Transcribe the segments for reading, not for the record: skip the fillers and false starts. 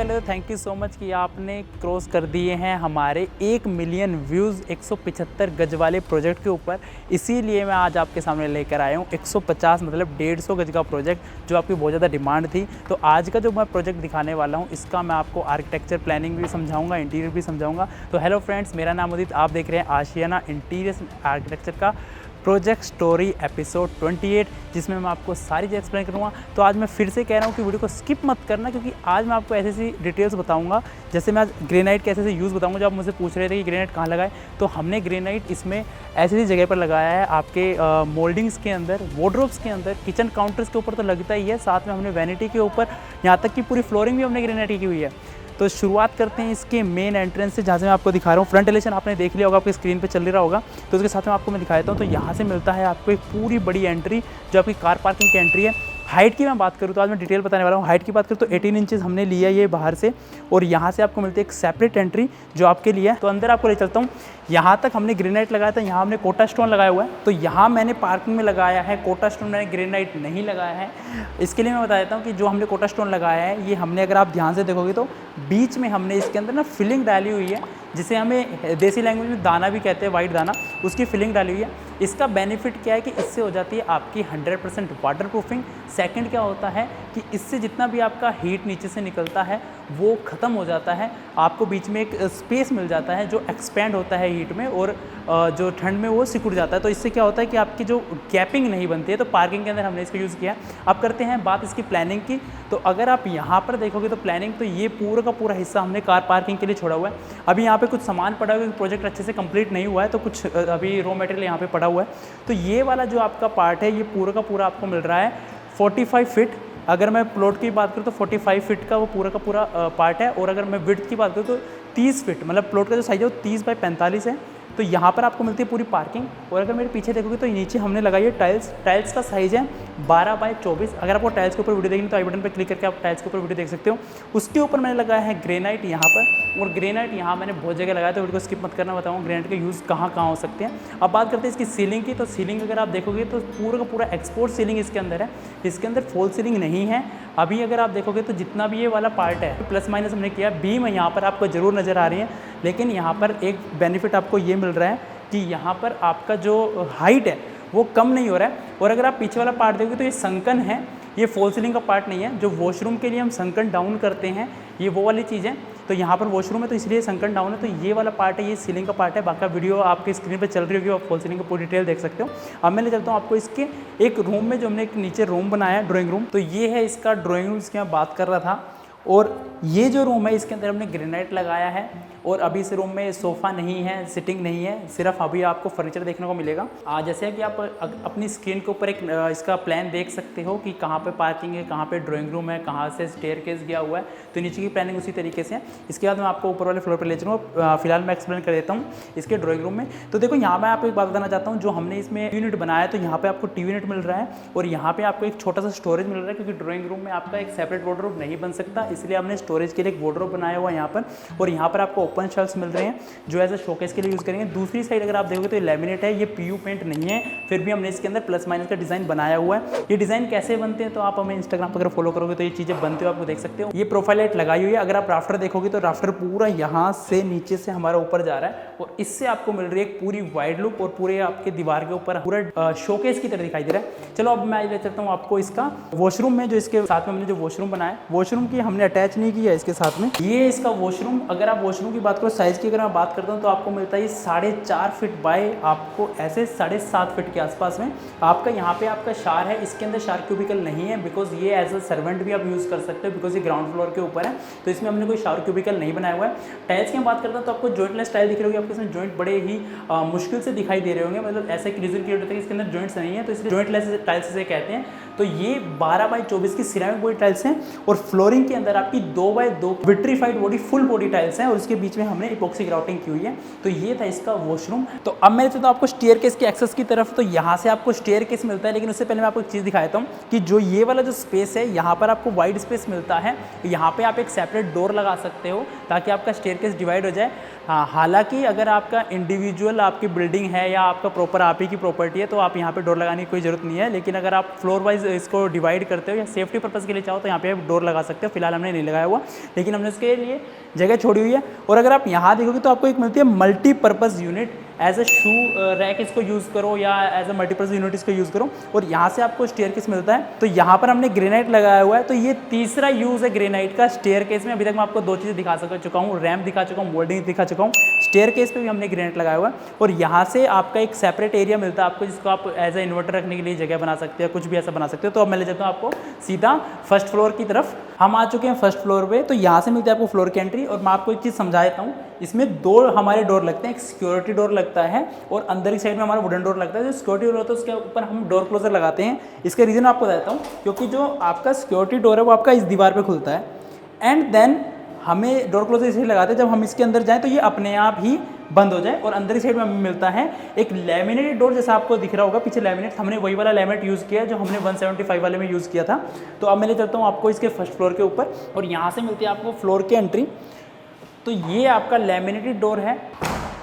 पहले तो thank you so much कि आपने क्रॉस कर दिए हैं हमारे 1 मिलियन व्यूज़ 175 गज वाले प्रोजेक्ट के ऊपर। इसीलिए मैं आज आपके सामने लेकर आया हूँ 150 मतलब 150 गज का प्रोजेक्ट जो आपकी बहुत ज़्यादा डिमांड थी। तो आज का जो मैं प्रोजेक्ट दिखाने वाला हूँ इसका मैं आपको आर्किटेक्चर प्लानिंग भी समझाऊंगा, इंटीरियर भी समझाऊंगा। तो हेलो फ्रेंड्स, मेरा नाम उदित, आप देख रहे हैं आशियाना इंटीरियर आर्किटेक्चर का प्रोजेक्ट स्टोरी एपिसोड 28, जिसमें मैं आपको सारी चीज़ एक्सप्लेन करूँगा। तो आज मैं फिर से कह रहा हूँ कि वीडियो को स्किप मत करना, क्योंकि आज मैं आपको ऐसी ऐसी डिटेल्स बताऊँगा। जैसे मैं आज ग्रेनाइट कैसे से यूज़ बताऊँगा। जो आप मुझसे पूछ रहे थे कि ग्रेनाइट कहाँ लगाए, तो हमने ग्रेनाइट इसमें ऐसी ऐसी जगह पर लगाया है, आपके मोल्डिंग्स के अंदर, वार्डरोब्स के अंदर, किचन काउंटर्स के ऊपर तो लगता ही है, साथ में हमने वैनिटी के ऊपर, यहाँ तक कि पूरी फ्लोरिंग भी हमने ग्रेनाइट की हुई है। तो शुरुआत करते हैं इसके मेन एंट्रेंस से, जहाँ से मैं आपको दिखा रहा हूँ। फ्रंट एलिवेशन आपने देख लिया होगा, आपकी स्क्रीन पे चल रहा होगा। तो उसके साथ में आपको मैं दिखा देता हूँ। तो यहाँ से मिलता है आपको एक पूरी बड़ी एंट्री, जो आपकी कार पार्किंग की एंट्री है। हाइट की मैं बात करूँ तो आज मैं डिटेल बताने वाला हूँ। हाइट की बात करूँ तो 18 इंचेस हमने लिया ये बाहर से, और यहाँ से आपको मिलती है एक सेपरेट एंट्री जो आपके लिए है। तो अंदर आपको ले चलता हूँ। यहाँ तक हमने ग्रेनाइट लगाया था, यहाँ हमने कोटा स्टोन लगाया हुआ है। तो यहाँ मैंने पार्किंग में लगाया है कोटा स्टोन, मैंने ग्रेनाइट नहीं लगाया है। इसके लिए मैं बता देता हूँ कि जो हमने कोटा स्टोन लगाया है, ये हमने, अगर आप ध्यान से देखोगे तो बीच में हमने इसके अंदर ना फिलिंग डाली हुई है, जिसे हमें देसी लैंग्वेज में दाना भी कहते हैं, वाइट दाना, उसकी फिलिंग डाली हुई है। इसका बेनिफिट क्या है कि इससे हो जाती है आपकी 100% वाटर प्रूफिंग। सेकंड क्या होता है कि इससे जितना भी आपका हीट नीचे से निकलता है वो ख़त्म हो जाता है। आपको बीच में एक स्पेस मिल जाता है जो एक्सपेंड होता है हीट में, और जो ठंड में वो सिकुड़ जाता है। तो इससे क्या होता है कि आपकी जो गैपिंग नहीं बनती है। तो पार्किंग के अंदर हमने इसको यूज़ किया। अब करते हैं बात इसकी प्लानिंग की। तो अगर आप यहाँ पर देखोगे तो प्लानिंग, तो ये पूरा का पूरा हिस्सा हमने कार पार्किंग के लिए छोड़ा हुआ है। अभी यहाँ पे कुछ सामान पड़ा हुआ है, प्रोजेक्ट अच्छे से कंप्लीट नहीं हुआ है, तो कुछ अभी रॉ मटेरियल यहाँ पे पड़ा हुआ है। तो ये वाला जो आपका पार्ट है, ये पूरा का पूरा आपको मिल रहा है 45 फीट। अगर मैं प्लॉट की बात करूँ तो 45 फीट का वो पूरा का पूरा पार्ट है। और अगर मैं विड्थ की बात करूँ तो 30 फीट, मतलब प्लॉट का जो साइज़ है वो 30 बाई 45 है। तो यहाँ पर आपको मिलती है पूरी पार्किंग। और अगर मेरे पीछे देखोगे तो नीचे हमने लगाई है टाइल्स। टाइल्स का साइज़ है 12 बाई 24। अगर आपको टाइल्स के ऊपर वीडियो देखनी तो आई बटन पर क्लिक करके आप टाइल्स के ऊपर वीडियो देख सकते हो। उसके ऊपर मैंने लगाया है ग्रेनाइट यहाँ पर, और ग्रेनाइट यहाँ मैंने बहुत जगह लगाया, तो वीडियो को स्किप मत करना, बताऊँगा ग्रेनाइट के यूज़ कहाँ कहाँ हो सकते हैं। अब बात करते हैं इसकी सीलिंग की। तो सीलिंग अगर आप देखोगे तो पूरा का पूरा एक्सपोर्ट सीलिंग इसके अंदर है। इसके अंदर फॉल सीलिंग नहीं है। अभी अगर आप देखोगे तो जितना भी ये वाला पार्ट है, प्लस माइनस हमने किया, बीम यहाँ पर आपको ज़रूर नज़र आ रही है। लेकिन यहाँ पर एक बेनिफिट आपको ये मिल रहा है कि यहाँ पर आपका जो हाइट है वो कम नहीं हो रहा है। और अगर आप पीछे वाला पार्ट देखोगे तो ये संकन है, ये फॉल सीलिंग का पार्ट नहीं है। जो वॉशरूम के लिए हम संकन डाउन करते हैं, ये वो वाली चीज़ है। तो यहाँ पर वॉशरूम है तो इसलिए संकन डाउन है। तो ये वाला पार्ट है, ये सीलिंग का पार्ट है। बाकी वीडियो आपकी स्क्रीन पे चल रही होगी, आप फॉल सीलिंग का पूरी डिटेल देख सकते हो। अब मैं ले चलता हूँ आपको इसके एक रूम में, जो हमने एक नीचे रूम बनाया है, ड्राइंग रूम। तो ये है इसका ड्राइंग रूम, जिसकी मैं बात कर रहा था। और ये जो रूम है, इसके अंदर हमने ग्रेनाइट लगाया है। और अभी इस रूम में सोफ़ा नहीं है, सिटिंग नहीं है, सिर्फ अभी आपको फर्नीचर देखने को मिलेगा। जैसे कि आप अपनी स्क्रीन के ऊपर एक इसका प्लान देख सकते हो कि कहाँ पे पार्किंग है, कहाँ पे ड्राइंग रूम है, कहाँ से स्टेयरकेस गया हुआ है। तो नीचे की प्लानिंग उसी तरीके से है। इसके बाद मैं आपको ऊपर वाले फ्लोर पर ले चलूँगा। फिलहाल मैं एक्सप्लेन कर देता हूँ इसके ड्राइंग रूम में। तो देखो, यहाँ मैं आपको एक बात बताना चाहता हूँ। जो हमने इसमें यूनिट बनाया है, तो यहाँ पर आपको टीवी यूनिट मिल रहा है, और यहाँ पर आपको एक छोटा सा स्टोरेज मिल रहा है, क्योंकि ड्राइंग रूम में आपका एक सेपरेट वार्डरोब नहीं बन सकता, इसलिए हमने स्टोरेज के लिए एक वार्डरोब बनाया हुआ है यहाँ पर। और यहाँ पर आपको ओपन शेल्फ्स मिल रहे हैं जो एज अ शोकेस के लिए यूज़ करेंगे। दूसरी साइड अगर आप देखोगे तो ये लैमिनेट है, ये पीयू पेंट नहीं है, फिर भी हमने इसके अंदर प्लस माइनस का डिज़ाइन बनाया हुआ है। ये डिज़ाइन कैसे बनते हैं, तो आप हमें इंस्टाग्राम पर अगर फॉलो करोगे तो ये चीज़ें बनते हो आपको देख सकते हो। ये प्रोफाइल लाइट लगाई हुई है। अगर आप राफ्टर देखोगे तो राफ्टर पूरा यहाँ से नीचे से हमारा ऊपर जा रहा है, और इससे आपको मिल रही है एक पूरी वाइड लुक, और पूरे आपके दीवार के ऊपर पूरा शोकेस की तरह दिखाई दे रहा है। चलो अब मैं ले चलता हूँ आपको इसका वॉशरूम में, जो इसके साथ में हमने जो वॉशरूम बनाया है। वॉशरूम की हमने अटैच नहीं किया इसके साथ में। ये इसका वॉशरूम, अगर आप वॉशरूम की बात करो साइज़ की, अगर मैं बात करता हूँ तो आपको मिलता है 4.5 फीट बाय आपको ऐसे 7.5 फीट के आसपास में। आपका यहाँ पे आपका शार है, इसके अंदर शार क्यूबिकल नहीं है, बिकॉज ये एज अ सर्वेंट भी आप यूज़ कर सकते हो, बिकॉज ये ग्राउंड फ्लोर के ऊपर है। तो इसमें हमने कोई शार क्यूबिकल नहीं बनाया हुआ है। टाइल्स की हम बात करते हैं तो आपको जॉइंटलेस टाइल दिख रही होगी। आपके इसमें जॉइंट बड़े ही मुश्किल से दिखाई दे रहे होंगे, मतलब ऐसा एक रीजन क्रिएट होता है कि इसके अंदर जॉइंट्स नहीं है, तो इसलिए जॉइंटलेस टाइल्स से कहते हैं। तो ये 12 बाई 24 की सिरेमिक बॉडी टाइल्स हैं। और फ्लोरिंग के अंदर आपकी 2 by 2 vitrified body full body tiles हैं, और इसके बीच बीच में हमने इपॉक्सी ग्राउटिंग की हुई है। तो ये था इसका वॉशरूम। तो अब मैं चलता हूँ आपको स्टेयरकेस के एक्सेस की तरफ। तो यहाँ से आपको स्टेयरकेस मिलता है, लेकिन उससे पहले मैं आपको एक चीज़ दिखा देता हूँ कि जो ये वाला जो स्पेस है यहाँ पर आपको वाइड स्पेस मिलता है। यहाँ पे आप एक सेपरेट डोर लगा सकते हो ताकि आपका स्टेयरकेस डिवाइड हो जाए। हाँ, हालांकि अगर आपका इंडिविजुअल आपकी बिल्डिंग है या आपका प्रॉपर आप ही की प्रॉपर्टी है तो आप यहाँ पे डोर लगाने की कोई ज़रूरत नहीं है, लेकिन अगर आप फ्लोर वाइज इसको डिवाइड करते हो या सेफ्टी पर्पज़ के लिए चाहो तो यहाँ पे आप डोर लगा सकते हो। फिलहाल हमने नहीं लगाया हुआ, लेकिन हमने उसके लिए जगह छोड़ी हुई है। और अगर आप यहाँ देखोगे तो आपको एक मिलती है multipurpose unit. As a shoe rack इसको यूज़ करो या एज अ मल्टीपर्पज़ यूनिट इसको यूज़ करो। और यहाँ से आपको स्टेयरकेस मिलता है। तो यहाँ पर हमने ग्रेनाइट लगाया हुआ है। तो ये तीसरा यूज़ है ग्रेनाइट का स्टेयरकेस में। अभी तक मैं आपको 2 चीज़ें दिखा चुका हूँ, रैम्प दिखा चुका हूँ, मोल्डिंग दिखा चुका हूँ। स्टेयरकेस पे भी हमने ग्रेनाइट लगाया हुआ है। और यहाँ से आपका एक सेपरेट एरिया मिलता है आपको, जिसको आप एज ए इन्वर्टर रखने के लिए जगह बना सकते हो, कुछ भी ऐसा बना सकते हो। तो अब मैं ले जाता हूँ आपको सीधा फर्स्ट फ्लोर की तरफ। हम आ चुके हैं फर्स्ट फ्लोर पे। तो यहाँ से मिलती है आपको फ्लोर की एंट्री। और मैं आपको एक चीज़ समझा देता हूँ, इसमें 2 हमारे डोर लगते हैं। एक सिक्योरिटी डोर लगता है और अंदर की साइड में हमारा वुडन डोर लगता है। जो सिक्योरिटी डोर होता है उसके ऊपर हम डोर क्लोजर लगाते हैं। इसका रीज़न आपको बताता हूँ, क्योंकि जो आपका सिक्योरिटी डोर है वो आपका इस दीवार पे खुलता है एंड देन हमें डोर क्लोजर इसलिए लगाते हैं जब हम इसके अंदर जाएँ तो ये अपने आप ही बंद हो जाए। और अंदर की साइड में हमें मिलता है एक लैमिनेटेड डोर, जैसा आपको दिख रहा होगा पीछे लैमिनेट। हमने वही वाला लैमिनेट यूज़ किया जो हमने 175 वाले में यूज़ किया था। तो अब मैं ले चलता हूँ आपको इसके फर्स्ट फ्लोर के ऊपर और यहाँ से मिलती है आपको फ्लोर की एंट्री। तो ये आपका लैमिनेटेड डोर है।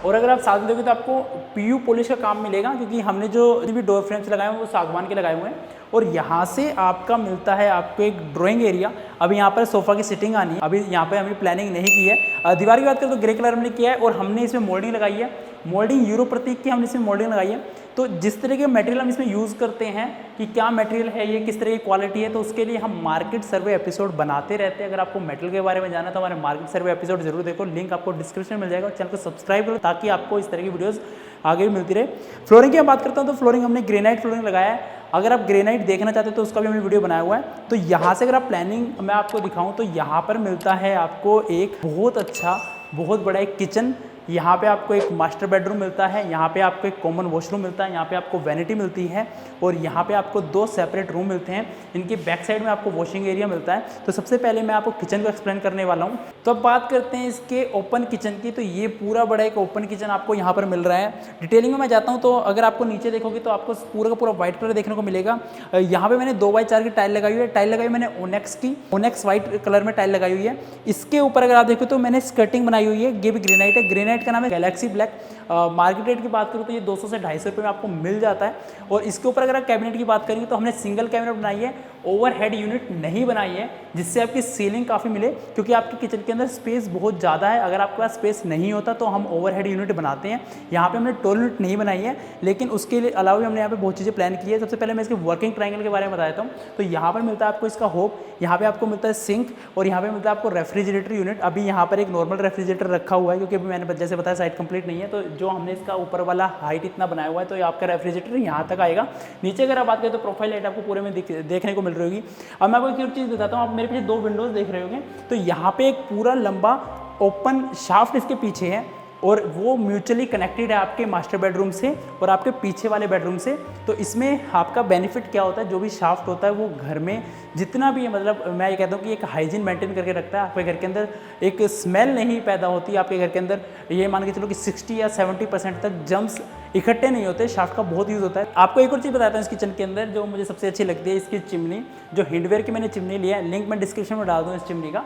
और अगर आप साथ में देखोगे तो आपको पीयू पॉलिश का काम मिलेगा, क्योंकि हमने जो भी डोर फ्रेम्स लगाए हैं वो सागवान के लगाए हुए हैं। और यहाँ से आपका मिलता है आपको एक ड्राइंग एरिया। अभी यहाँ पर सोफ़ा की सिटिंग आनी है, अभी यहाँ पे हमने प्लानिंग नहीं की है। दीवार की बात करें तो ग्रे कलर हमने किया है और हमने इसमें मोल्डिंग लगाई है। मोल्डिंग यूरो प्रतीक की हमने इसमें मोल्डिंग लगाई है। तो जिस तरह के मटेरियल हम इसमें यूज़ करते हैं कि क्या मटेरियल है ये, किस तरह की क्वालिटी है, तो उसके लिए हम मार्केट सर्वे एपिसोड बनाते रहते हैं। अगर आपको मेटल के बारे में जाना तो हमारे मार्केट सर्वे एपिसोड जरूर देखो, लिंक आपको डिस्क्रिप्शन में मिल जाएगा। चैनल को सब्सक्राइब करो ताकि आपको इस तरह की वीडियोज़ आगे भी मिलती रहे। फ्लोरिंग की बात करता हूँ तो फ्लोरिंग हमने ग्रेनाइट फ्लोरिंग लगाया है। अगर आप ग्रेनाइट देखना चाहते हो तो उसका भी हमने वीडियो बनाया हुआ है। तो यहाँ से अगर आप प्लानिंग मैं आपको दिखाऊं तो यहाँ पर मिलता है आपको एक बहुत अच्छा बहुत बड़ा एक किचन। यहाँ पे आपको एक मास्टर बेडरूम मिलता है, यहाँ पे आपको एक कॉमन वॉशरूम मिलता है, यहाँ पे आपको वैनिटी मिलती है और यहाँ पे आपको 2 सेपरेट रूम मिलते हैं। इनके बैक साइड में आपको वॉशिंग एरिया मिलता है। तो सबसे पहले मैं आपको किचन को एक्सप्लेन करने वाला हूँ। तो अब बात करते हैं इसके ओपन किचन की। तो ये पूरा बड़ा एक ओपन किचन आपको यहाँ पर मिल रहा है। डिटेलिंग में मैं जाता हूँ तो अगर आपको नीचे देखोगे तो आपको पूरा का पूरा व्हाइट कलर देखने को मिलेगा। यहाँ पे मैंने 2x4 की टाइल लगाई हुई है। टाइल लगाई मैंने ओनेक्स की, ओनेक्स व्हाइट कलर में टाइल लगाई हुई है। इसके ऊपर अगर आप देखो तो मैंने स्कर्टिंग बनाई हुई है, ये भी ग्रेनाइट है। ग्रेनाइट का नाम है गैलेक्सी ब्लैक। मार्केट रेट की बात करूँ तो ये 200 से 250 रुपये में आपको मिल जाता है। और इसके ऊपर अगर आप कैबिनेट की बात करेंगे तो हमने सिंगल कैबिनेट बनाई है, ओवरहेड यूनिट नहीं बनाई है, जिससे आपकी सीलिंग काफ़ी मिले, क्योंकि आपके किचन के अंदर स्पेस बहुत ज़्यादा है। अगर आपके पास स्पेस नहीं होता तो हम ओवरहेड यूनिट बनाते हैं। यहाँ पे हमने टॉयलेट यूनिट नहीं बनाई है, लेकिन उसके लिए अलावा भी हमने यहाँ पे बहुत चीज़ें प्लान की है। सबसे पहले मैं इसके वर्किंग ट्रायंगल के बारे में बता देता हूँ। तो यहाँ पर मिलता है आपको इसका होप, यहाँ पे आपको मिलता है सिंक और यहाँ पे मिलता है आपको रेफ्रिजरेटर यूनिट। अभी यहाँ पर एक नॉर्मल रेफ्रिजरेटर रखा हुआ है, क्योंकि अभी मैंने जैसे बताया साइट कंप्लीट नहीं है। तो जो हमने इसका ऊपर वाला हाइट इतना बनाया हुआ है, तो ये आपका रेफ्रिजरेटर यहाँ तक आएगा। नीचे अगर आप बात करें तो प्रोफाइल लाइट आपको पूरे में देखने को मिल रही होगी। अब मैं आपको एक और चीज़ बताता हूँ। आप मेरे पीछे 2 विंडोज़ देख रहे होंगे, तो यहाँ पे एक पूरा लंबा ओपन शाफ्ट इसके पीछे है और वो म्यूचुअली कनेक्टेड है आपके मास्टर बेडरूम से और आपके पीछे वाले बेडरूम से। तो इसमें आपका बेनिफिट क्या होता है, जो भी शाफ्ट होता है वो घर में जितना भी है, मतलब मैं ये कहता हूँ कि एक हाइजीन मेंटेन करके रखता है। आपके घर के अंदर एक स्मेल नहीं पैदा होती। आपके घर के अंदर ये मान के चलो कि 60 या 70% तक जम्स इकट्ठे नहीं होते। शाफ्ट का बहुत यूज़ होता है। आपको एक और चीज़ बताता हूँ इस किचन के अंदर जो मुझे सबसे अच्छी लगती है, इसकी चिमनी। जो हिंडवेयर की मैंने चिमनी लिया है, लिंक मैं डिस्क्रिप्शन में डाल दूँ इस चिमनी का।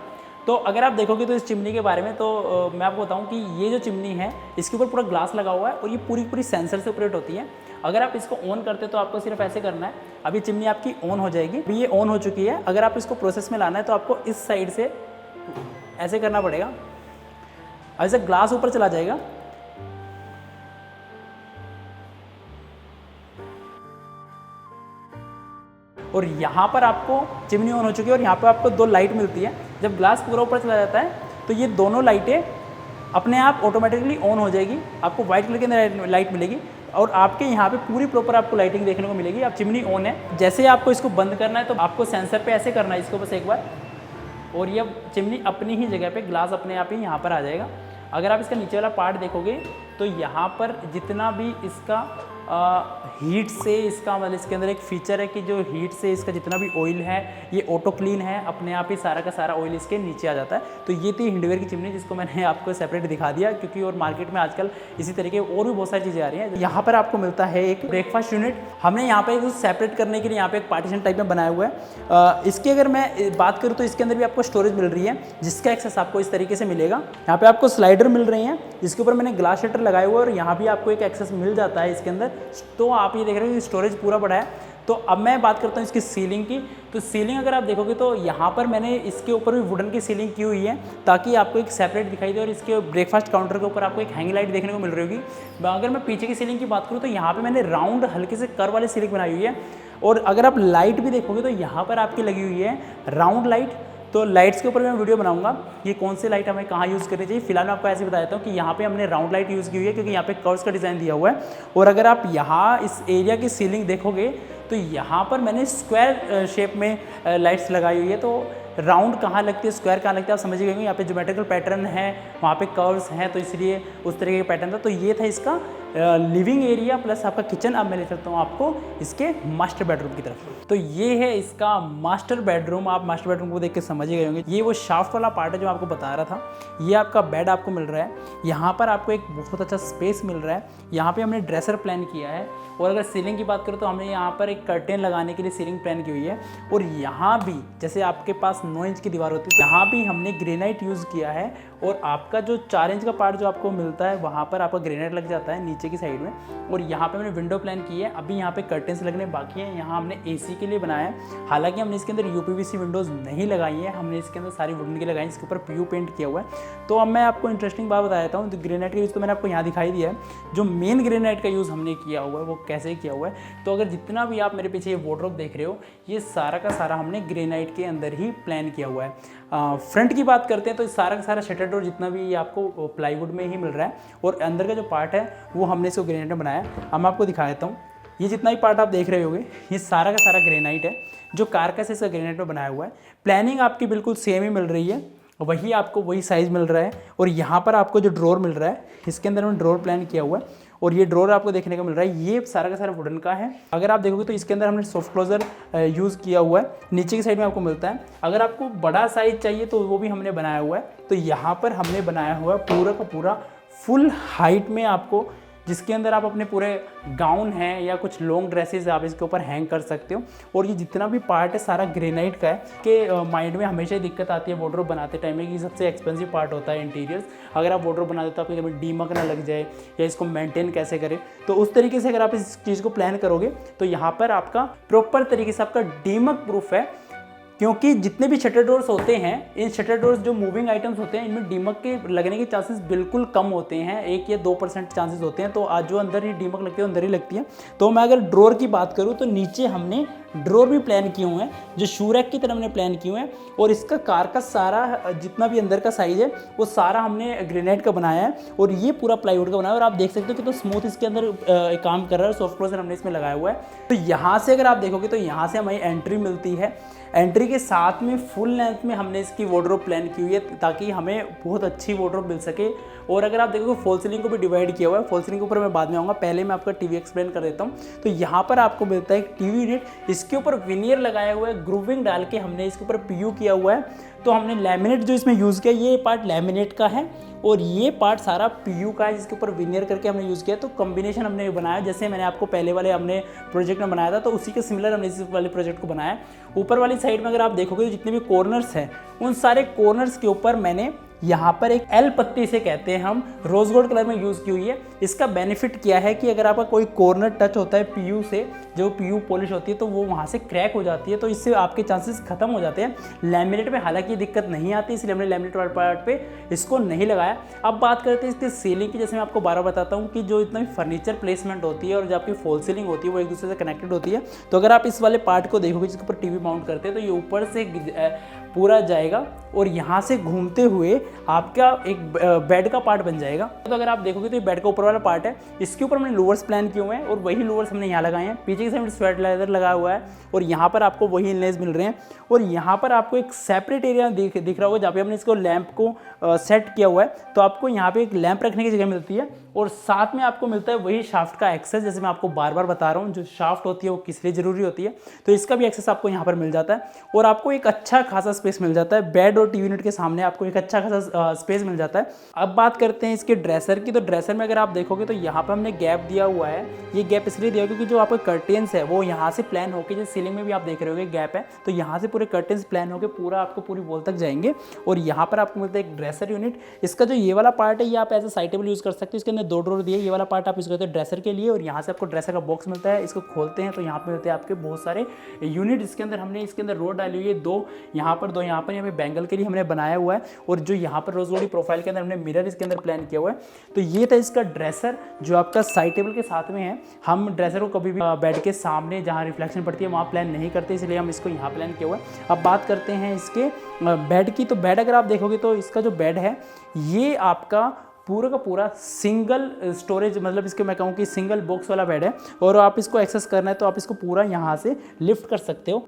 तो अगर आप देखोगे तो इस चिमनी के बारे में, तो मैं आपको बताऊं कि ये जो चिमनी है इसके ऊपर पूरा ग्लास लगा हुआ है और ये पूरी सेंसर से ऑपरेट होती है। अगर आप इसको ऑन करते तो आपको सिर्फ ऐसे करना है, अभी चिमनी आपकी ऑन हो जाएगी। अभी ये ऑन हो चुकी है। अगर आप इसको प्रोसेस में लाना है तो आपको इस साइड से ऐसे करना पड़ेगा, ऐसे ग्लास ऊपर चला जाएगा। और यहाँ पर आपको चिमनी ऑन हो चुकी है और यहाँ पर आपको 2 लाइट मिलती है। जब ग्लास पूरा ऊपर चला जाता है तो ये दोनों लाइटें अपने आप ऑटोमेटिकली ऑन हो जाएगी। आपको व्हाइट कलर की लाइट मिलेगी और आपके यहाँ पे पूरी प्रॉपर आपको लाइटिंग देखने को मिलेगी। अब चिमनी ऑन है। जैसे आपको इसको बंद करना है तो आपको सेंसर पे ऐसे करना है इसको बस एक बार, और ये चिमनी अपनी ही जगह पे ग्लास अपने आप ही यहाँ पर आ जाएगा। अगर आप इसका नीचे वाला पार्ट देखोगे तो यहाँ पर जितना भी इसका हीट से इसका मतलब इसके अंदर एक फीचर है कि जो हीट से इसका जितना भी ऑयल है ये ऑटो क्लीन है, अपने आप ही सारा का सारा ऑयल इसके नीचे आ जाता है। तो ये थी हिंडवेयर की चिमनी जिसको मैंने आपको सेपरेट दिखा दिया, क्योंकि और मार्केट में आजकल इसी तरीके और भी बहुत सारी चीज़ें आ रही हैं। यहाँ पर आपको मिलता है एक ब्रेकफास्ट यूनिट, हमने यहाँ पे सेपरेट करने के लिए यहाँ पे एक पार्टीशन टाइप में बनाया हुआ है। इसकी अगर मैं बात करूँ तो इसके अंदर भी आपको स्टोरेज मिल रही है, जिसका एक्सेस आपको इस तरीके से मिलेगा। यहाँ पे आपको स्लाइडर मिल रही हैं, जिसके ऊपर मैंने ग्लास शटर लगाया हुआ है, और यहाँ भी आपको एक एक्सेस मिल जाता है इसके अंदर। तो आप ये देख रहे हो कि स्टोरेज पूरा बड़ा है। तो अब मैं बात करता हूँ इसकी सीलिंग की। तो सीलिंग अगर आप देखोगे तो यहाँ पर मैंने इसके ऊपर भी वुडन की सीलिंग की हुई है, ताकि आपको एक सेपरेट दिखाई दे। और इसके ब्रेकफास्ट काउंटर के ऊपर आपको एक हैंग लाइट देखने को मिल रही होगी। अगर मैं पीछे की सीलिंग की बात करूँ तो यहाँ पे मैंने राउंड हल्के से कर्व वाली सीलिंग बनाई हुई है। और अगर आप लाइट भी देखोगे तो यहाँ पर आपकी लगी हुई है राउंड लाइट। तो लाइट्स के ऊपर मैं वीडियो बनाऊंगा, ये कौन सी लाइट हमें कहाँ यूज़ करनी चाहिए। फिलहाल मैं आपको ऐसे बता देता हूँ कि यहाँ पे हमने राउंड लाइट यूज़ की हुई है, क्योंकि यहाँ पे कर्व्स का डिज़ाइन दिया हुआ है। और अगर आप यहाँ इस एरिया की सीलिंग देखोगे तो यहाँ पर मैंने स्क्वायर शेप में लाइट्स लगाई हुई है। तो राउंड कहाँ लगती है, स्क्वायर कहाँ लगती है, आप समझ गए होंगे। यहाँ पे ज्योमेट्रिकल पैटर्न है, वहाँ पे कर्व्स हैं, तो इसलिए उस तरीके का पैटर्न था। तो ये था इसका लिविंग एरिया प्लस आपका किचन। अब मैं ले चलता हूँ आपको इसके मास्टर बेडरूम की तरफ। तो ये है इसका मास्टर बेडरूम। आप मास्टर बेडरूम को देख के समझ ही गए होंगे। ये वो शाफ्ट वाला पार्ट है जो आपको बता रहा था। ये आपका बेड आपको मिल रहा है, यहाँ पर आपको एक बहुत अच्छा स्पेस मिल रहा है। यहाँ पे हमने ड्रेसर प्लान किया है। और अगर सीलिंग की बात करें तो हमने यहाँ पर एक कर्टेन लगाने के लिए सीलिंग प्लान की हुई है। और यहाँ भी जैसे आपके पास 9 इंच की दीवार होती है, यहाँ भी हमने ग्रेनाइट यूज़ किया है। और आपका जो 4 इंच का पार्ट जो आपको मिलता है, वहाँ पर आपका ग्रेनाइट लग जाता है नीचे की साइड में। और यहाँ पे मैंने विंडो प्लान की है। अभी यहाँ पे कर्टेन्स लगने बाकी हैं। यहाँ हमने एसी के लिए बनाया है। हालांकि हमने इसके अंदर यूपीवीसी विंडोज़ नहीं लगाई है, हमने इसके अंदर सारी वुडन की लगाई है, इसके ऊपर पीयू पेंट किया हुआ है। तो अब मैं आपको इंटरेस्टिंग बात बता देता हूँ। तो ग्रेनाइट का यूज़ तो मैंने आपको यहाँ दिखाई दिया है। जो मेन ग्रेनाइट का यूज़ हमने किया हुआ है वो कैसे किया हुआ है, तो अगर जितना भी आप मेरे पीछे ये वार्डरोब देख रहे हो, ये सारा का सारा हमने ग्रेनाइट के अंदर ही प्लान किया हुआ है। फ्रंट की बात करते हैं तो सारा का सारा शटर डोर जितना भी आपको प्लाईवुड में ही मिल रहा है। और अंदर का जो पार्ट है वो हमने इसको ग्रेनाइट में बनाया। अब मैं आपको दिखा देता हूँ। ये जितना भी पार्ट आप देख रहे होगे, ये सारा का सारा ग्रेनाइट है, जो कारकस से इसका ग्रेनाइट में बनाया हुआ है। प्लानिंग आपकी बिल्कुल सेम ही मिल रही है, वही आपको वही साइज़ मिल रहा है। और यहाँ पर आपको जो ड्रॉर मिल रहा है, इसके अंदर हमने ड्रॉर प्लान किया हुआ है। और ये ड्रॉर आपको देखने को मिल रहा है, ये सारा का सारा वुडन का है। अगर आप देखोगे तो इसके अंदर हमने सॉफ्ट क्लोजर यूज़ किया हुआ है, नीचे की साइड में आपको मिलता है। अगर आपको बड़ा साइज चाहिए तो वो भी हमने बनाया हुआ है। तो यहाँ पर हमने बनाया हुआ है पूरा का पूरा फुल हाइट में आपको, जिसके अंदर आप अपने पूरे गाउन हैं या कुछ लॉन्ग ड्रेसेस आप इसके ऊपर हैंग कर सकते हो। और ये जितना भी पार्ट है सारा ग्रेनाइट का है। कि माइंड में हमेशा ही दिक्कत आती है वार्डरोब बनाते टाइम में कि सबसे एक्सपेंसिव पार्ट होता है इंटीरियर्स। अगर आप वार्डरोब बनाते तो आपको कभी डीमक ना लग जाए, या इसको मेंटेन कैसे करें। तो उस तरीके से अगर आप इस चीज़ को प्लान करोगे तो यहाँ पर आपका प्रॉपर तरीके से आपका डीमक प्रूफ है। क्योंकि जितने भी शटर डोर्स होते हैं, इन शटर डोर्स जो मूविंग आइटम्स होते हैं, इनमें डीमक के लगने के चांसेस बिल्कुल कम होते हैं। 1 या 2% चांसेस होते हैं। तो आज जो अंदर ही डीमक लगती है अंदर ही लगती है। तो मैं अगर ड्रॉर की बात करूँ तो नीचे हमने ड्रॉर भी प्लान किए हुए हैं, जो शू रैक की तरह हमने प्लान किए हुए हैं। और इसका कार का सारा जितना भी अंदर का साइज़ है वो सारा हमने ग्रेनाइट का बनाया है। और ये पूरा प्लाईवुड का बनाया है। और आप देख सकते हो कि तो स्मूथ इसके अंदर काम कर रहा है। सॉफ्ट क्लोजर हमने इसमें लगाया हुआ है। तो यहाँ से अगर आप देखोगे तो यहाँ से हमें एंट्री मिलती है। एंट्री के साथ में फुल लेंथ में हमने इसकी वार्डरोब प्लान की हुई है, ताकि हमें बहुत अच्छी वार्डरोब मिल सके। और अगर आप देखोगे फॉल सीलिंग को भी डिवाइड किया हुआ है। फॉल सीलिंग के ऊपर मैं बाद में आऊँगा, पहले मैं आपका टीवी एक्सप्लेन कर देता हूँ। तो यहाँ पर आपको मिलता है एक टीवी यूनिट, इसके ऊपर विनियर लगाया हुआ है, ग्रूविंग डाल के हमने इसके ऊपर पीयू किया हुआ है। तो हमने लैमिनेट जो इसमें यूज़ किया, ये पार्ट लैमिनेट का है और ये पार्ट सारा पीयू का है, जिसके ऊपर विनियर करके हमने यूज़ किया। तो कॉम्बिनेशन हमने बनाया, जैसे मैंने आपको पहले वाले हमने प्रोजेक्ट में बनाया था, तो उसी के सिमिलर हमने इस वाले प्रोजेक्ट को बनाया। ऊपर वाली साइड में अगर आप देखोगे तो जितने भी कॉर्नर्स हैं, उन सारे कॉर्नर्स के ऊपर मैंने यहाँ पर एक एल पत्ती से कहते हैं हम, रोज गोल्ड कलर में यूज़ की हुई है। इसका बेनिफिट क्या है कि अगर आपका कोई कॉर्नर टच होता है पीयू से, जो पीयू पॉलिश होती है, तो वो वहाँ से क्रैक हो जाती है। तो इससे आपके चांसेस खत्म हो जाते हैं। लैमिनेट में हालांकि दिक्कत नहीं आती, इसलिए हमने लैमिनेट वाले पार्ट पे इसको नहीं लगाया। अब बात करते हैं इसकी सीलिंग की। जैसे मैं आपको बार बताता हूँ कि जो इतना भी फर्नीचर प्लेसमेंट होती है और जो आपकी फॉल सीलिंग होती है वो एक दूसरे से कनेक्टेड होती है। तो अगर आप इस वाले पार्ट को देखोगे जिसके ऊपर टीवी माउंट करते हैं, तो ये ऊपर से पूरा जाएगा और यहाँ से घूमते हुए आपका एक बेड का पार्ट बन जाएगा। तो अगर आप देखोगे तो ये बेड का ऊपर वाला पार्ट है, इसके ऊपर हमने लोअर्स प्लान किए हुए हैं और वही लोअर्स हमने यहाँ लगाए हैं। पीछे की साइड स्वेट लेदर लगा हुआ है और यहाँ पर आपको वही इनलेस मिल रहे हैं। और यहाँ पर आपको एक सेपरेट एरिया दिख रहा होगा जहाँ पे हमने इसको लैंप को सेट किया हुआ है। तो आपको यहाँ पे एक लैंप रखने की जगह मिलती है और साथ में आपको मिलता है वही शाफ्ट का एक्सेस, जैसे मैं आपको बार बार बता रहा हूँ जो शाफ्ट होती है वो किस लिए जरूरी होती है, तो इसका भी एक्सेस आपको यहाँ पर मिल जाता है। और आपको एक अच्छा खासा स्पेस मिल जाता है, बेड और टीवी यूनिट के सामने आपको एक अच्छा खासा स्पेस मिल जाता है। अब बात करते हैं इसके ड्रेसर की। तो ड्रेसर में अगर आप देखोगे तो यहाँ पर हमने गैप दिया हुआ है। ये गैप इसलिए दिया क्योंकि जो आपका कर्टेन्स है वो यहाँ से प्लान होकर, जैसे सीलिंग में भी आप देख रहे होगे गैप है, तो यहाँ से पूरे कर्टेन्स प्लान होकर पूरा आपको पूरी वॉल तक जाएंगे। और यहाँ पर आपको मिलता है एक ड्रेसर यूनिट। इसका जो ये वाला पार्ट है ये आप as a side table use कर सकते हो। इसके अंदर 2 ड्रॉर दिए, ये वाला पार्ट आप यूज़ करते हो ड्रेसर के लिए। और यहाँ से आपको ड्रेसर का बॉक्स मिलता है, इसको खोलते हैं तो यहाँ पे मिलते हैं आपके बहुत सारे यूनिट। इसके अंदर हमने इसके अंदर रोड डाली हुई है, 2 यहाँ पर, 2 यहाँ पर, यहाँ पे बैंगल के लिए हमने बनाया हुआ है। और जो यहाँ पर रोज गोल्ड प्रोफाइल के अंदर हमने मिरर इसके अंदर प्लान किया हुआ है। तो ये था इसका ड्रेसर जो आपका साइड टेबल के साथ में है। हम ड्रेसर को कभी भी बेड के सामने जहाँ रिफ्लेक्शन पड़ती है वहाँ प्लान नहीं करते, इसलिए हम इसको यहाँ प्लान किया हुआ है। अब बात करते हैं इसके बेड की। तो बेड अगर आप देखोगे तो इसका जो बेड है ये आपका पूरा का पूरा सिंगल स्टोरेज, मतलब इसके मैं कहूँ कि सिंगल बॉक्स वाला बेड है। और आप इसको एक्सेस करना है तो आप इसको पूरा यहाँ से लिफ्ट कर सकते हो।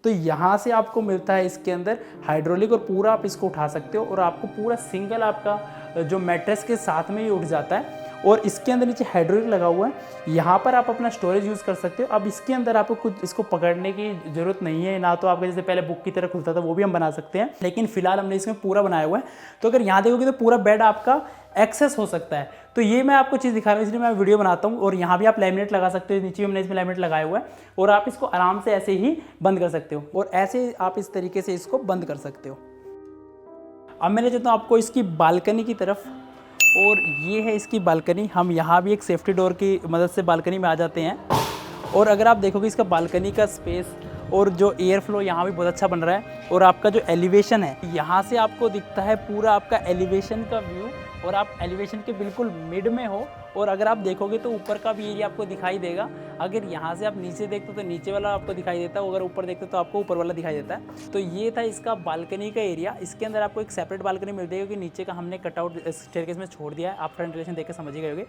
तो यहाँ से आपको मिलता है इसके अंदर हाइड्रोलिक और पूरा आप इसको उठा सकते हो और आपको पूरा सिंगल आपका जो मैट्रेस के साथ में ही उठ जाता है। और इसके अंदर नीचे हाइड्रोलिक लगा हुआ है, यहाँ पर आप अपना स्टोरेज यूज़ कर सकते हो। अब इसके अंदर आपको कुछ इसको पकड़ने की ज़रूरत नहीं है, ना तो आपका जैसे पहले बुक की तरह खुलता था वो भी हम बना सकते हैं, लेकिन फिलहाल हमने इसमें पूरा बनाया हुआ है। तो अगर यहाँ देखोगे तो पूरा बेड आपका एक्सेस हो सकता है। तो ये मैं आपको चीज़ दिखा रहा हूँ, इसलिए मैं वीडियो बनाता हूँ। और यहाँ भी आप लैमिनेट लगा सकते हो, नीचे हमने इसमें लैमिनेट लगाया हुआ है और आप इसको आराम से ऐसे ही बंद कर सकते हो और ऐसे आप इस तरीके से इसको बंद कर सकते हो। अब मैं ले जाता हूँ आपको इसकी बालकनी की तरफ, और ये है इसकी बालकनी। हम यहाँ भी एक सेफ्टी डोर की मदद से बालकनी में आ जाते हैं। और अगर आप देखोगे इसका बालकनी का स्पेस और जो एयर फ्लो यहाँ भी बहुत अच्छा बन रहा है। और आपका जो एलिवेशन है, यहाँ से आपको दिखता है पूरा आपका एलिवेशन का व्यू, और आप एलिवेशन के बिल्कुल मिड में हो। और अगर आप देखोगे तो ऊपर का भी एरिया आपको दिखाई देगा। अगर यहाँ से आप नीचे देखते हो तो नीचे वाला आपको दिखाई देता है, अगर ऊपर देखते हो तो आपको ऊपर वाला दिखाई देता है। तो ये था इसका बालकनी का एरिया। इसके अंदर आपको एक सेपरेट बालकनी मिलती है क्योंकि नीचे का हमने कटआउट स्टेयरकेस में छोड़ दिया है। आप फ्रंट एलिवेशन देख के समझ ही गए होंगे।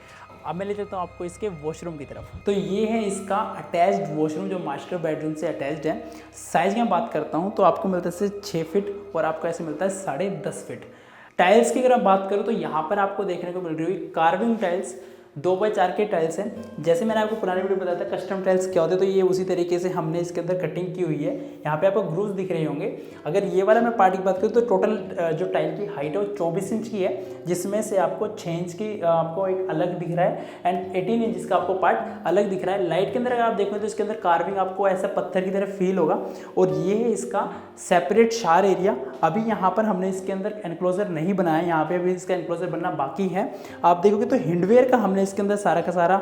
अब मैं ले चलता हूँ आपको इसके वॉशरूम की तरफ। तो ये है इसका अटैच्ड वॉशरूम जो मास्टर बेडरूम से अटैच्ड है। साइज़ की मैं बात करता हूँ तो आपको मिलता है 6 फीट और आपको ऐसे मिलता है 10.5 फीट। टाइल्स की अगर आप बात करूँ तो यहाँ पर आपको देखने को मिल रही हुई कार्विंग टाइल्स 2x4 के टाइल्स हैं। जैसे मैंने आपको पुराने वीडियो बताया था कस्टम टाइल्स क्या होते हैं, तो ये उसी तरीके से हमने इसके अंदर कटिंग की हुई है। यहाँ पे आपको ग्रूव्स दिख रहे होंगे। अगर ये वाला मैं पार्ट की बात करूँ तो टोटल जो टाइल की हाइट है वो 24 इंच की है, जिसमें से आपको 6 इंच की आपको एक अलग दिख रहा है एंड 18 इंच का आपको पार्ट अलग दिख रहा है। लाइट के अंदर अगर आप देखोगे तो इसके अंदर कार्विंग आपको ऐसा पत्थर की तरह फील होगा। और ये है इसका सेपरेट शार एरिया। अभी यहाँ पर हमने इसके अंदर एनक्लोजर नहीं बनाया, यहाँ पे अभी इसका एनक्लोजर बनना बाकी है। आप देखोगे तो हिंडवेयर का हमने इसके अंदर सारा का सारा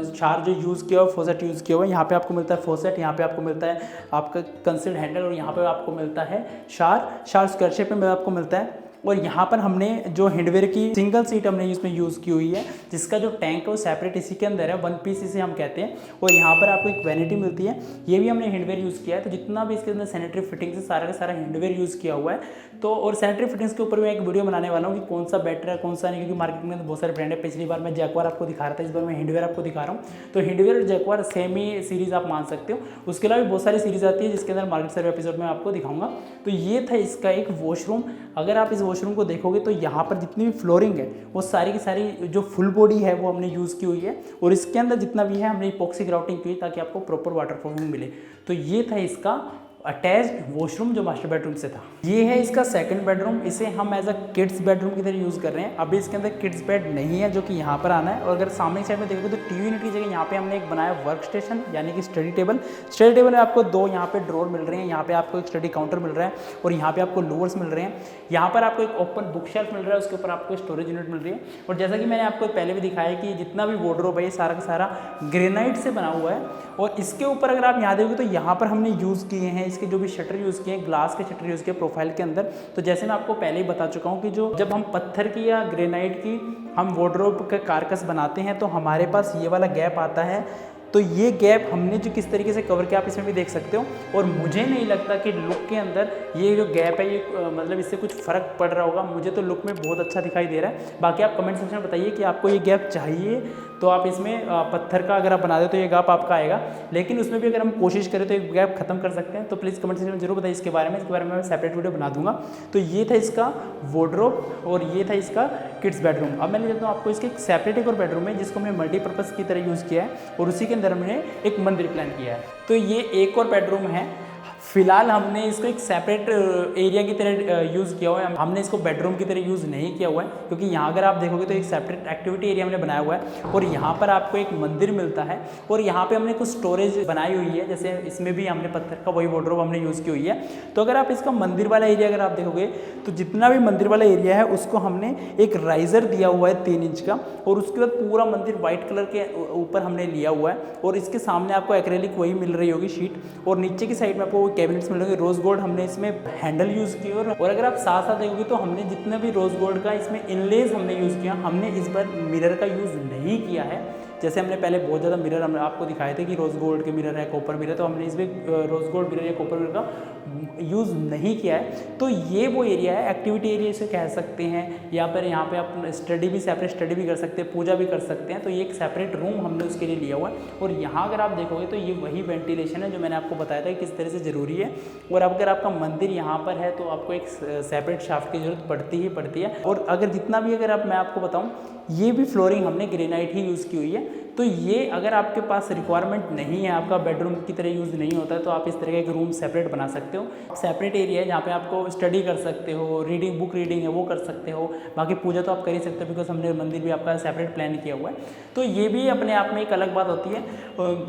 शार जो यूज़ किया हुआ, फोसेट यूज़ किया हुआ है। यहाँ पे आपको मिलता है फोसेट, यहाँ पे आपको मिलता है आपका कंसील्ड हैंडल, और यहाँ पे आपको मिलता है शार स्क्वायर शेप में आपको मिलता है। और यहाँ पर हमने जो हिंडवेयर की सिंगल सीट हमने इसमें यूज़ की हुई है, जिसका जो टैंक है वो सेपरेट इसी के अंदर है, 1 पीस इसे हम कहते हैं। और यहाँ पर आपको एक वैनिटी मिलती है, ये भी हमने हिंडवेयर यूज़ किया है। तो जितना भी इसके अंदर सैनिटरी फिटिंग्स है सारा का सारा हिंडवेयर यूज़ किया हुआ है। तो और सैनिटरी फिटिंग्स के ऊपर मैं एक वीडियो बनाने वाला हूँ कि कौन सा बेटर है कौन सा नहीं, क्योंकि मार्केट में तो बहुत सारे ब्रांड है। पिछली बार मैं जैक्वार आपको दिखा रहा था, इस बार मैं हिंडवेयर आपको दिखा रहा हूँ। तो हिंडवेयर और जैक्वार सेम ही सीरीज़ आप मान सकते हो। उसके अलावा भी बहुत सारी सीरीज़ आती है जिसके अंदर मार्केट सर्वे एपिसोड में आपको दिखाऊंगा। तो ये था इसका एक वॉशरूम। अगर आप इस वॉशरूम को देखोगे तो यहाँ पर जितनी भी फ्लोरिंग है वो सारी की सारी जो फुल बॉडी है वो हमने यूज़ की हुई है। और इसके अंदर जितना भी है हमने इपॉक्सी ग्राउटिंग की ताकि आपको प्रॉपर वाटर प्रूफिंग मिले। तो ये था इसका अटैच्ड वॉशरूम जो मास्टर बेडरूम से था। ये है इसका सेकंड बेडरूम। इसे हम एज अ किड्स बेडरूम की तरह यूज़ कर रहे हैं। अभी इसके अंदर किड्स बेड नहीं है जो कि यहाँ पर आना है। और अगर सामने साइड में देखोगे तो टीवी यूनिट की जगह यहाँ पे हमने एक बनाया वर्क स्टेशन यानी कि स्टडी टेबल। स्टडी टेबल में आपको 2 यहाँ पे ड्रॉर मिल रहे हैं, यहाँ पे आपको एक स्टडी काउंटर मिल रहा है और यहाँ पे आपको लोअर्स मिल रहे हैं। यहाँ पर आपको एक ओपन बुक शेल्फ मिल रहा है, उसके ऊपर आपको स्टोरेज यूनिट मिल रही है। और जैसा कि मैंने आपको पहले भी दिखाया कि जितना भी वार्डरोब है ये सारा का सारा ग्रेनाइट से बना हुआ है। और इसके ऊपर अगर आप यहाँ देखोगे तो यहाँ पर हमने यूज़ किए हैं इसके जो भी शटर यूज़ किए हैं, ग्लास के शटर यूज़ किए प्रोफाइल के अंदर। तो जैसे मैं आपको पहले ही बता चुका हूँ कि जो जब हम पत्थर की या ग्रेनाइट की हम वार्डरोब का कारकस बनाते हैं तो हमारे पास ये वाला गैप आता है। तो ये गैप हमने जो किस तरीके से कवर किया आप इसमें भी देख सकते हो। और मुझे नहीं लगता कि लुक के अंदर ये जो गैप है ये मतलब इससे कुछ फ़र्क पड़ रहा होगा। मुझे तो लुक में बहुत अच्छा दिखाई दे रहा है। बाकी आप कमेंट सेक्शन में बताइए कि आपको ये गैप चाहिए तो आप इसमें पत्थर का अगर आप बना दे तो ये गैप आपका आएगा, लेकिन उसमें भी अगर हम कोशिश करें तो एक गैप खत्म कर सकते हैं। तो प्लीज़ कमेंट सेक्शन में जरूर बताइए इसके बारे में मैं सेपरेट वीडियो बना दूंगा। तो ये था इसका वार्डरोब और ये था इसका किड्स बेडरूम। अब मैंने देता हूँ आपको इसके एक सेपरेट एक और बेडरूम है जिसको हमने मल्टीपर्पज़ की तरह यूज़ किया है और उसी के अंदर हमने एक मंदिर प्लान किया है। तो ये एक और बेडरूम है। फिलहाल हमने इसको एक सेपरेट एरिया की तरह यूज़ किया हुआ है, हमने इसको बेडरूम की तरह यूज़ नहीं किया हुआ है, क्योंकि यहाँ अगर आप देखोगे तो एक सेपरेट एक्टिविटी एरिया हमने बनाया हुआ है और यहाँ पर आपको एक मंदिर मिलता है और यहाँ पे हमने कुछ स्टोरेज बनाई हुई है, जैसे इसमें भी हमने पत्थर का वही वार्डरोब हमने यूज़ की हुई है। तो अगर आप इसका मंदिर वाला एरिया अगर आप देखोगे तो जितना भी मंदिर वाला एरिया है उसको हमने एक राइजर दिया हुआ है 3 इंच का, और उसके बाद पूरा मंदिर वाइट कलर के ऊपर हमने लिया हुआ है और इसके सामने आपको एक्रेलिक वही मिल रही होगी शीट, और नीचे की साइड में आपको कैबिनेट्स मिल रहे होंगे। रोज गोल्ड हमने इसमें हैंडल यूज़ किए और अगर आप साथ साथ देखोगे तो हमने जितना भी रोज गोल्ड का इसमें इनलेज हमने यूज़ किया, हमने इस बार मिरर का यूज़ नहीं किया है। जैसे हमने पहले बहुत ज़्यादा मिरर हमने आपको दिखाए थे कि रोज़ गोल्ड के मिरर है, कॉपर मिरर, तो हमने इसमें रोज़ गोल्ड मिरर या कॉपर मिरर का यूज़ नहीं किया है। तो ये वो एरिया है, एक्टिविटी एरिया इसे कह सकते हैं, या फिर यहाँ पे आप स्टडी भी सेपरेट स्टडी भी कर सकते हैं, पूजा भी कर सकते हैं। तो ये एक सेपरेट रूम हमने उसके लिए लिया हुआ है और यहाँ अगर आप देखोगे तो ये वही वेंटिलेशन है जो मैंने आपको बताया था कि किस तरह से ज़रूरी है। और अगर आपका मंदिर यहाँ पर है तो आपको एक सेपरेट शाफ्ट की ज़रूरत पड़ती है। और अगर जितना भी अगर मैं आपको बताऊँ, ये भी फ्लोरिंग हमने ग्रेनाइट ही यूज़ की हुई है। तो ये अगर आपके पास रिक्वायरमेंट नहीं है, आपका बेडरूम की तरह यूज़ नहीं होता है, तो आप इस तरह का एक रूम सेपरेट बना सकते हो। सेपरेट एरिया है जहाँ पे आपको स्टडी कर सकते हो, रीडिंग बुक रीडिंग है वो कर सकते हो, बाकी पूजा तो आप कर ही सकते हो बिकॉज हमने मंदिर भी आपका सेपरेट प्लान किया हुआ है। तो ये भी अपने आप में एक अलग बात होती है।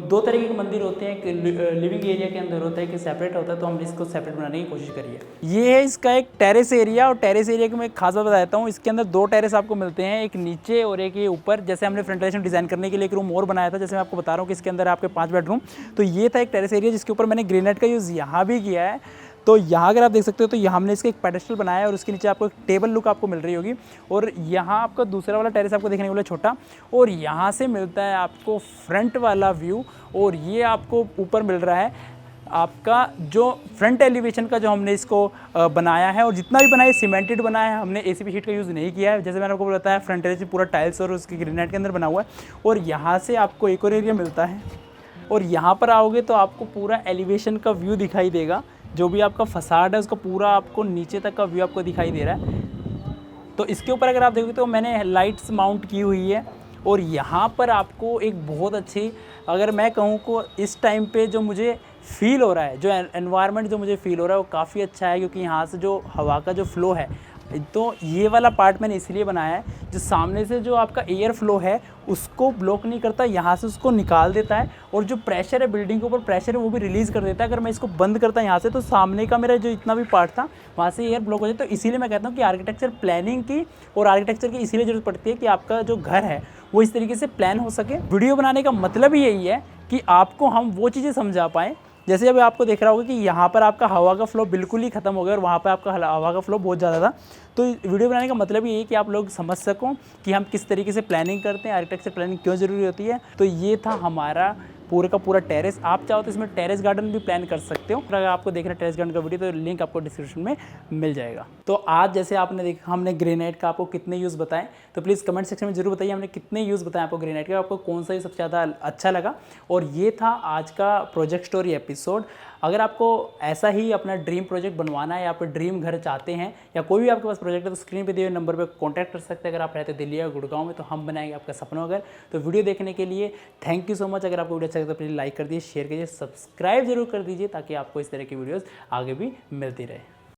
2 तरीके के मंदिर होते हैं, एक लिविंग एरिया के अंदर होता है कि सेपरेट होता है, तो हम इसको सेपरेट बनाने की कोशिश करिए। ये है इसका एक टेरेस एरिया, और टेरेस एरिया की मैं एक खास बात बता देता हूँ। इसके अंदर 2 टेरेस आपको मिलते हैं, एक नीचे और एक ये ऊपर। जैसे हमने फ्रंटेशन डिज़ाइन करने के लिए एक रूम और बनाया था, जैसे मैं आपको बता रहा हूँ कि इसके अंदर आपके 5 बेडरूम। तो ये था एक टेरेस एरिया जिसके ऊपर मैंने ग्रेनाइट का यूज़ यहाँ भी किया है। तो यहाँ अगर आप देख सकते हो तो यहाँ हमने इसका एक पेडेस्टल बनाया है और उसके नीचे आपको एक टेबल लुक आपको मिल रही होगी। और यहाँ आपका दूसरा वाला टेरेस आपको देखने को मिला छोटा, और यहाँ से मिलता है आपको फ्रंट वाला व्यू। और ये आपको ऊपर मिल रहा है आपका जो फ्रंट एलिवेशन का जो हमने इसको बनाया है, और जितना भी बनाया सीमेंटेड बनाया है, हमने एसीपी शीट का यूज़ नहीं किया है। जैसे मैंने आपको बताया फ्रंट एलिवेशन पूरा टाइल्स और उसके ग्रेनाइट के अंदर बना हुआ है। और यहाँ से आपको एक और एरिया मिलता है, और यहाँ पर आओगे तो आपको पूरा एलिवेशन का व्यू दिखाई देगा। जो भी आपका फसाड है उसका पूरा आपको नीचे तक का व्यू आपको दिखाई दे रहा है। तो इसके ऊपर अगर आप देखोगे तो मैंने लाइट्स माउंट की हुई है, और यहाँ पर आपको एक बहुत अच्छी, अगर मैं कहूँ को इस टाइम पे जो मुझे फील हो रहा है, जो एनवायरनमेंट जो मुझे फील हो रहा है वो काफ़ी अच्छा है, क्योंकि यहाँ से जो हवा का जो फ्लो है, तो ये वाला पार्ट मैंने इसलिए बनाया है जो सामने से जो आपका एयर फ्लो है उसको ब्लॉक नहीं करता, यहाँ से उसको निकाल देता है, और जो प्रेशर है बिल्डिंग के ऊपर प्रेशर है वो भी रिलीज़ कर देता है। अगर मैं इसको बंद करता यहाँ से तो सामने का मेरा जो इतना भी पार्ट था वहाँ से एयर ब्लॉक हो जाए। तो इसीलिए मैं कहता हूँ कि आर्किटेक्चर प्लानिंग की और आर्किटेक्चर की इसीलिए ज़रूरत पड़ती है कि आपका जो घर है वो इस तरीके से प्लान हो सके। वीडियो बनाने का मतलब ही यही है कि आपको हम वो चीज़ें समझा पाएँ। जैसे जब आपको देख रहा होगा कि यहाँ पर आपका हवा का फ्लो बिल्कुल ही खत्म हो गया और वहाँ पर आपका हवा का फ्लो बहुत ज़्यादा था। तो वीडियो बनाने का मतलब ये है कि आप लोग समझ सको कि हम किस तरीके से प्लानिंग करते हैं, आर्किटेक्चर प्लानिंग क्यों ज़रूरी होती है। तो ये था हमारा पूरे का पूरा टेरेस। आप चाहो तो इसमें टेरेस गार्डन भी प्लान कर सकते हो। अगर आपको देखना टेरेस गार्डन का वीडियो तो लिंक आपको डिस्क्रिप्शन में मिल जाएगा। तो आज जैसे आपने देखा हमने ग्रेनाइट का आपको कितने यूज़ बताएं, तो प्लीज़ कमेंट सेक्शन में जरूर बताइए हमने कितने यूज़ बताएं आपको ग्रेनाइट का, आपको कौन सा ही सबसे ज़्यादा अच्छा लगा। और ये था आज का प्रोजेक्ट स्टोरी एपिसोड। अगर आपको ऐसा ही अपना ड्रीम प्रोजेक्ट बनवाना है या फिर ड्रीम घर चाहते हैं या कोई भी आपके पास प्रोजेक्ट है तो स्क्रीन पे दिए हुए नंबर पे कांटेक्ट कर सकते हैं। अगर आप रहते दिल्ली या गुड़गांव में तो हम बनाएंगे आपका सपना। अगर तो वीडियो देखने के लिए थैंक यू सो मच। अगर आपको वीडियो अच्छा लगे तो प्लीज़ लाइक कर दीजिए, शेयर कीजिए, सब्सक्राइब जरूर कर दीजिए ताकि आपको इस तरह की वीडियोज़ आगे भी मिलती रहे।